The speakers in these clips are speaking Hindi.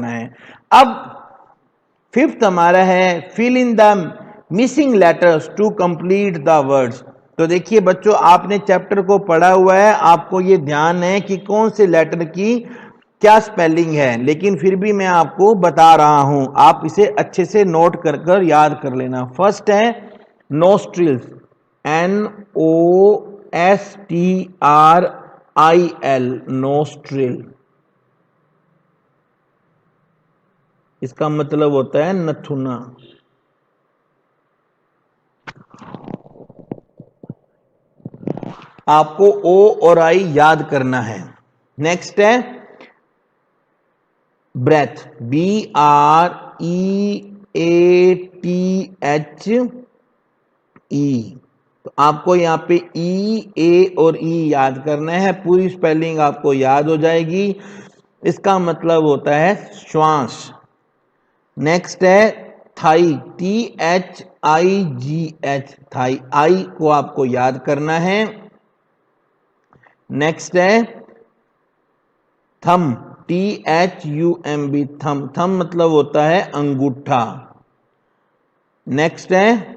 है। अब फिफ्थ हमारा है fill in the missing letters to complete the words. तो देखिए बच्चों, आपने चैप्टर को पढ़ा हुआ है, आपको ये ध्यान है कि कौन से लेटर की क्या स्पेलिंग है, लेकिन फिर भी मैं आपको बता रहा हूं, आप इसे अच्छे से नोट कर कर याद कर लेना। फर्स्ट है नोस्ट्रिल्स, NOSTRIL, नोस्ट्रिल। इसका मतलब होता है नथुना। आपको O और I याद करना है। नेक्स्ट है ब्रेथ, BREATHE। तो आपको यहां पे E, A और E याद करना है, पूरी स्पेलिंग आपको याद हो जाएगी। इसका मतलब होता है श्वास। नेक्स्ट है थाई, THIGH, थाई, आई को आपको याद करना है। नेक्स्ट है थम, THUMB, थम, थम मतलब होता है अंगूठा। नेक्स्ट है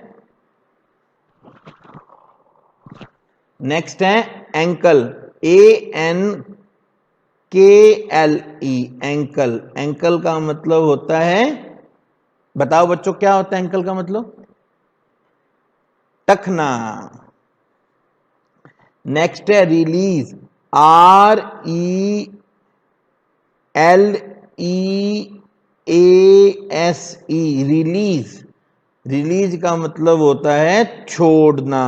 एंकल, ANKLE, एंकल। एंकल का मतलब होता है, बताओ बच्चों क्या होता है एंकल का मतलब? टखना। नेक्स्ट है रिलीज, RELEASE, रिलीज। रिलीज का मतलब होता है छोड़ना।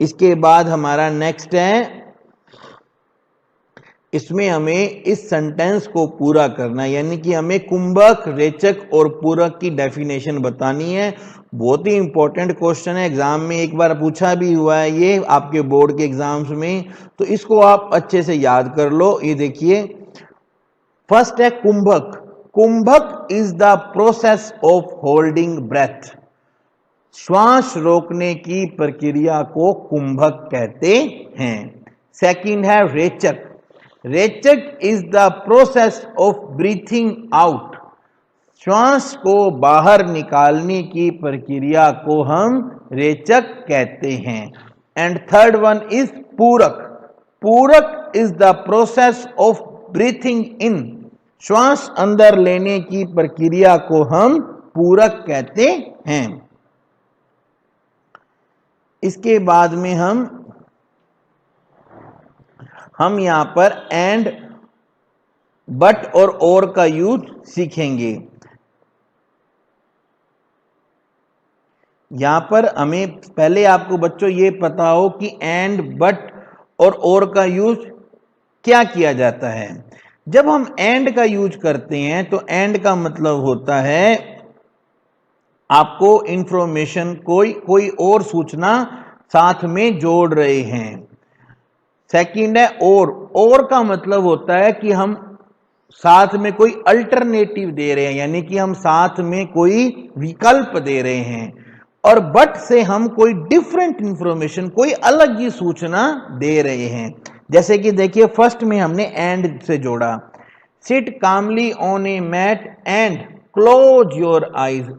इसके बाद हमारा नेक्स्ट है, इसमें हमें इस सेंटेंस को पूरा करना है, यानी कि हमें कुंभक, रेचक और पूरक की डेफिनेशन बतानी है। बहुत ही इंपॉर्टेंट क्वेश्चन है, एग्जाम में एक बार पूछा भी हुआ है ये आपके बोर्ड के एग्जाम्स में, तो इसको आप अच्छे से याद कर लो। ये देखिए, फर्स्ट है कुंभक। Kumbhaka is the process of holding breath, श्वास रोकने की प्रक्रिया को कुंभक कहते हैं। सेकंड है रेचक। Rechaka is the process of breathing out, श्वास को बाहर निकालने की प्रक्रिया को हम रेचक कहते हैं। एंड थर्ड वन इज पूरक। पूरक is the process of breathing इन, श्वास अंदर लेने की प्रक्रिया को हम पूरक कहते हैं। इसके बाद में हम यहां पर एंड, बट और का यूज सीखेंगे। यहां पर हमें पहले आपको बच्चों ये पता हो कि एंड, बट और का यूज क्या किया जाता है। जब हम एंड का यूज करते हैं तो एंड का मतलब होता है आपको इंफॉर्मेशन, कोई और सूचना साथ में जोड़ रहे हैं। सेकंड है और का मतलब होता है कि हम साथ में कोई अल्टरनेटिव दे रहे हैं, यानी कि हम साथ में कोई विकल्प दे रहे हैं। और बट से हम कोई डिफरेंट इंफॉर्मेशन, कोई अलग ही सूचना दे रहे हैं। जैसे कि देखिए फर्स्ट में हमने एंड से जोड़ा, sit calmly on a mat and close your eyes.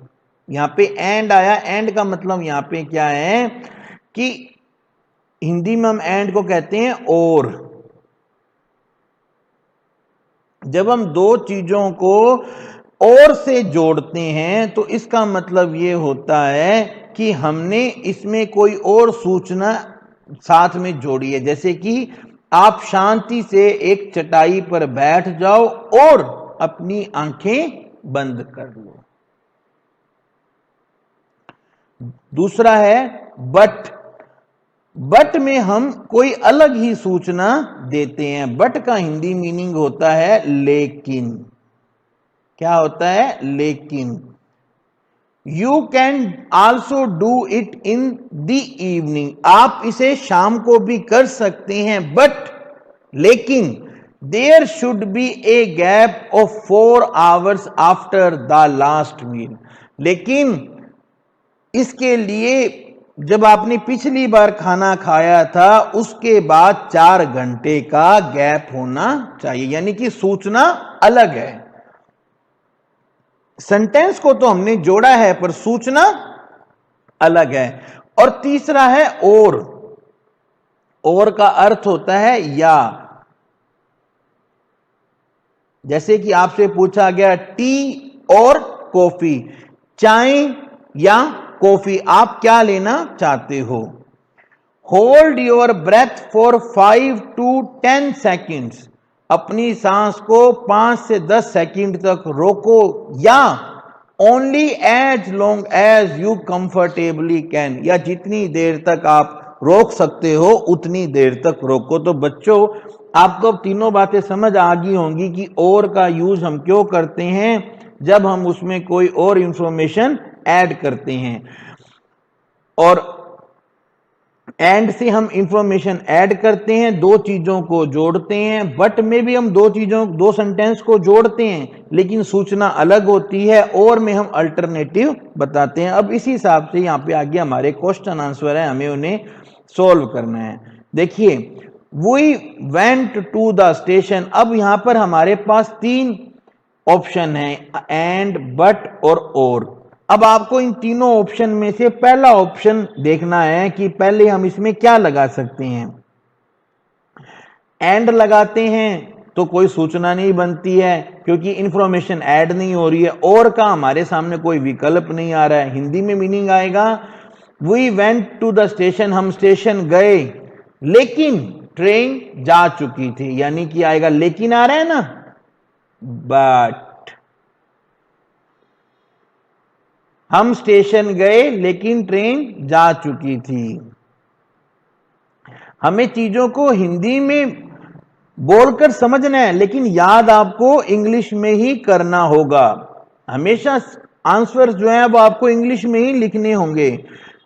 यहां पे एंड आया, एंड का मतलब यहां पे क्या है कि हिंदी में हम एंड को कहते हैं और। जब हम दो चीजों को और से जोड़ते हैं तो इसका मतलब ये होता है कि हमने इसमें कोई और सूचना साथ में जोड़ी है। जैसे कि आप शांति से एक चटाई पर बैठ जाओ और अपनी आंखें बंद कर लो। दूसरा है बट। बट में हम कोई अलग ही सूचना देते हैं। बट का हिंदी मीनिंग होता है लेकिन। क्या होता है? लेकिन। You can also do it in the evening, आप इसे शाम को भी कर सकते हैं, बट लेकिन there should be a gap of 4 hours after the last meal. लेकिन इसके लिए जब आपने पिछली बार खाना खाया था उसके बाद 4 घंटे का गैप होना चाहिए, यानी कि सूचना अलग है। सेंटेंस को तो हमने जोड़ा है पर सूचना अलग है। और तीसरा है और का अर्थ होता है या। जैसे कि आपसे पूछा गया टी और कॉफी, चाय या कॉफी, आप क्या लेना चाहते हो। Hold your breath for 5 to 10 seconds, अपनी सांस को 5 से 10 सेकंड तक रोको, या only as long as you comfortably can, या जितनी देर तक आप रोक सकते हो उतनी देर तक रोको। तो बच्चों आपको अब तीनों बातें समझ आ गई होंगी कि और का यूज हम क्यों करते हैं जब हम उसमें कोई और इंफॉर्मेशन ऐड करते हैं। और एंड से हम इंफॉर्मेशन ऐड करते हैं, दो चीजों को जोड़ते हैं। बट में भी हम दो सेंटेंस को जोड़ते हैं लेकिन सूचना अलग होती है, और में हम अल्टरनेटिव बताते हैं। अब इसी हिसाब से यहां पे आगे हमारे क्वेश्चन आंसर है, हमें उन्हें सॉल्व करना है। देखिए, we went to the station, अब यहां पर हमारे पास 3 ऑप्शन है, एंड, बट और। अब आपको इन तीनों ऑप्शन में से पहला ऑप्शन देखना है कि पहले हम इसमें क्या लगा सकते हैं। एंड लगाते हैं तो कोई सूचना नहीं बनती है क्योंकि इंफॉर्मेशन ऐड नहीं हो रही है। और का हमारे सामने कोई विकल्प नहीं आ रहा है। हिंदी में मीनिंग आएगा we went to the station, हम स्टेशन गए लेकिन ट्रेन जा चुकी थी, यानी कि आएगा लेकिन आ रहा है ना, बट। हम स्टेशन गए लेकिन ट्रेन जा चुकी थी। हमें चीजों को हिंदी में बोलकर समझना है लेकिन याद आपको इंग्लिश में ही करना होगा। हमेशा आंसर जो है वो आपको इंग्लिश में ही लिखने होंगे।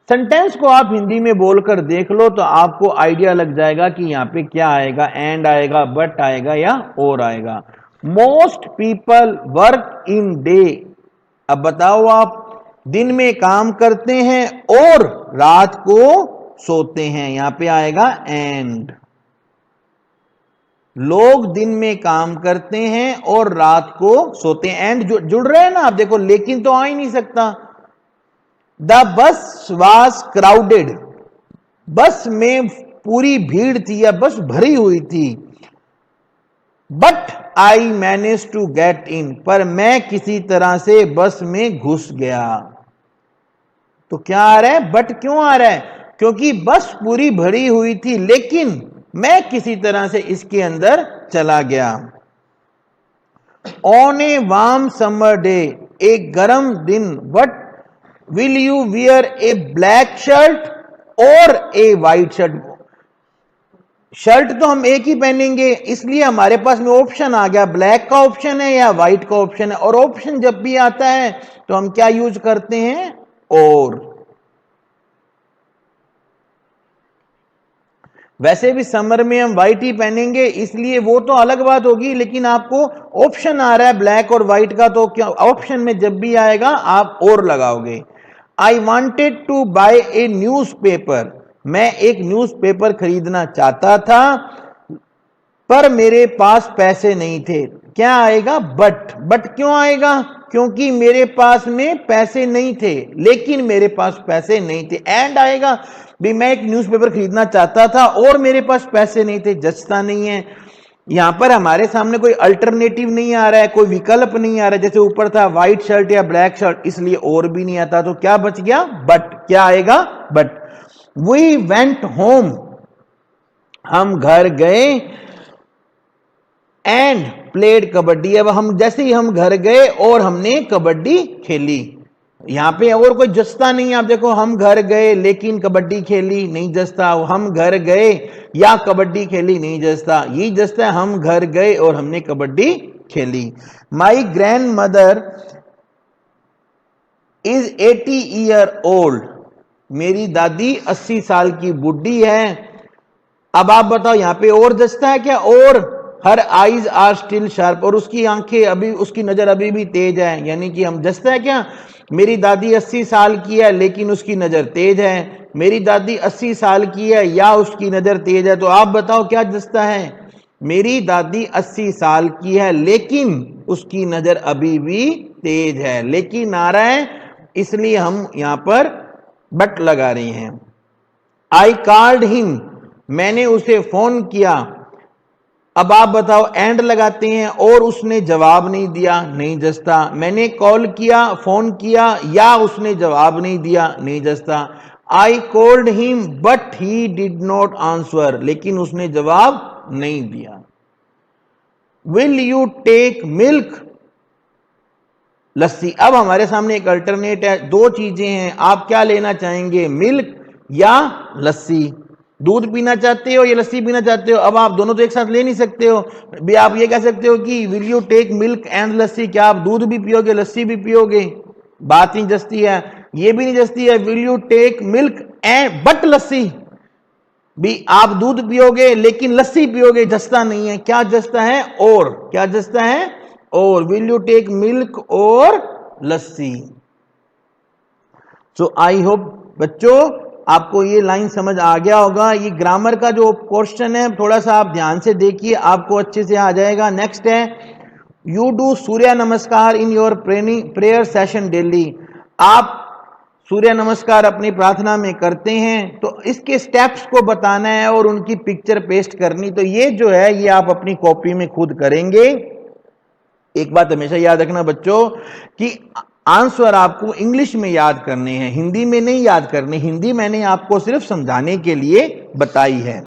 सेंटेंस को आप हिंदी में बोलकर देख लो तो आपको आइडिया लग जाएगा कि यहां पे क्या आएगा, एंड आएगा, बट आएगा या और आएगा। Most people work in day, अब बताओ आप दिन में काम करते हैं और रात को सोते हैं, यहां पे आएगा एंड। लोग दिन में काम करते हैं और रात को सोते हैं, एंड जुड़ रहे हैं ना आप देखो, लेकिन तो आ ही नहीं सकता। द बस वाज क्राउडेड, बस में पूरी भीड़ थी या बस भरी हुई थी। But I manage to get in, पर मैं किसी तरह से बस में घुस गया। तो क्या आ रहा है, बट क्यों आ रहा है, क्योंकि बस पूरी भरी हुई थी लेकिन मैं किसी तरह से इसके अंदर चला गया। On a warm summer day, एक गर्म दिन, what will you wear A black shirt और ए वाइट शर्ट। शर्ट तो हम एक ही पहनेंगे इसलिए हमारे पास में ऑप्शन आ गया, ब्लैक का ऑप्शन है या व्हाइट का ऑप्शन है। और ऑप्शन जब भी आता है तो हम क्या यूज करते हैं, और। वैसे भी समर में हम व्हाइट ही पहनेंगे इसलिए वो तो अलग बात होगी, लेकिन आपको ऑप्शन आ रहा है ब्लैक और व्हाइट का, तो क्या ऑप्शन में जब भी आएगा आप और लगाओगे। I wanted to buy a newspaper, मैं एक न्यूज़पेपर खरीदना चाहता था पर मेरे पास पैसे नहीं थे। क्या आएगा, बट क्यों आएगा, क्योंकि मेरे पास में पैसे नहीं थे लेकिन मेरे पास पैसे नहीं थे। एंड आएगा भी मैं एक न्यूज़पेपर खरीदना चाहता था और मेरे पास पैसे नहीं थे, जचता नहीं है। यहां पर हमारे सामने कोई अल्टरनेटिव नहीं आ रहा है, कोई विकल्प नहीं आ रहा है। जैसे ऊपर था व्हाइट शर्ट या ब्लैक शर्ट, इसलिए और भी नहीं आता, तो क्या बच गया, बट। क्या आएगा, बट। वी वेंट होम, हम घर गए, एंड प्लेड कबड्डी। अब हम जैसे ही हम घर गए और हमने कबड्डी खेली, यहां पे और कोई जस्ता नहीं है। आप देखो, हम घर गए लेकिन कबड्डी खेली, नहीं जस्ता। हम घर गए या कबड्डी खेली, नहीं जस्ता। यही जस्ता है, हम घर गए और हमने कबड्डी खेली। My grand mother is 80 year old, मेरी दादी 80 साल की बुढ़ी है। अब आप बताओ यहां पे और जस्ता है क्या, और her eyes are still sharp, और उसकी आंखें अभी, उसकी नजर अभी भी तेज है। यानी कि हम जस्ता है क्या, मेरी दादी 80 साल की है लेकिन उसकी नजर तेज है, मेरी दादी 80 साल की है या उसकी नजर तेज है। तो आप बताओ क्या जस्ता है, मेरी दादी 80 साल की है लेकिन उसकी नजर अभी भी तेज है। लेकिन आ रहा है इसलिए हम यहां पर बट लगा रहे हैं। आई कॉल्ड हिम, मैंने उसे फोन किया। अब आप बताओ, एंड लगाते हैं और उसने जवाब नहीं दिया, नहीं जचता। मैंने कॉल किया, फोन किया या उसने जवाब नहीं दिया, नहीं जचता। I called him but he did not answer, लेकिन उसने जवाब नहीं दिया। Will you take milk, lassi. अब हमारे सामने एक अल्टरनेट है, दो चीजें हैं, आप क्या लेना चाहेंगे, मिल्क या लस्सी। दूध पीना चाहते हो या लस्सी पीना चाहते हो। अब आप दोनों तो एक साथ ले नहीं सकते हो भी, आप ये कह सकते हो कि will you take milk and lassi, क्या आप दूध भी पियोगे लस्सी भी पियोगे, बात नहीं जस्ती है। ये भी नहीं जस्ती है, will you take milk and but lassi, भी आप दूध पियोगे लेकिन लस्सी पियोगे, जस्ता नहीं है। क्या जस्ता है, और, क्या जस्ता है, और। विल यू टेक मिल्क और लस्सी। सो आई होप बच्चों आपको ये लाइन समझ आ गया होगा। ये ग्रामर का जो क्वेश्चन है थोड़ा सा आप ध्यान से देखिए, आपको अच्छे से आ जाएगा। नेक्स्ट है, यू डू सूर्य नमस्कार in your prayer session daily. आप सूर्य नमस्कार अपनी प्रार्थना में करते हैं, तो इसके स्टेप्स को बताना है और उनकी पिक्चर पेस्ट करनी। तो ये जो है ये आप अपनी कॉपी में खुद करेंगे। एक बात हमेशा याद रखना बच्चों कि आंसर आपको इंग्लिश में याद करने हैं, हिंदी में नहीं याद करने। हिंदी मैंने आपको सिर्फ समझाने के लिए बताई है।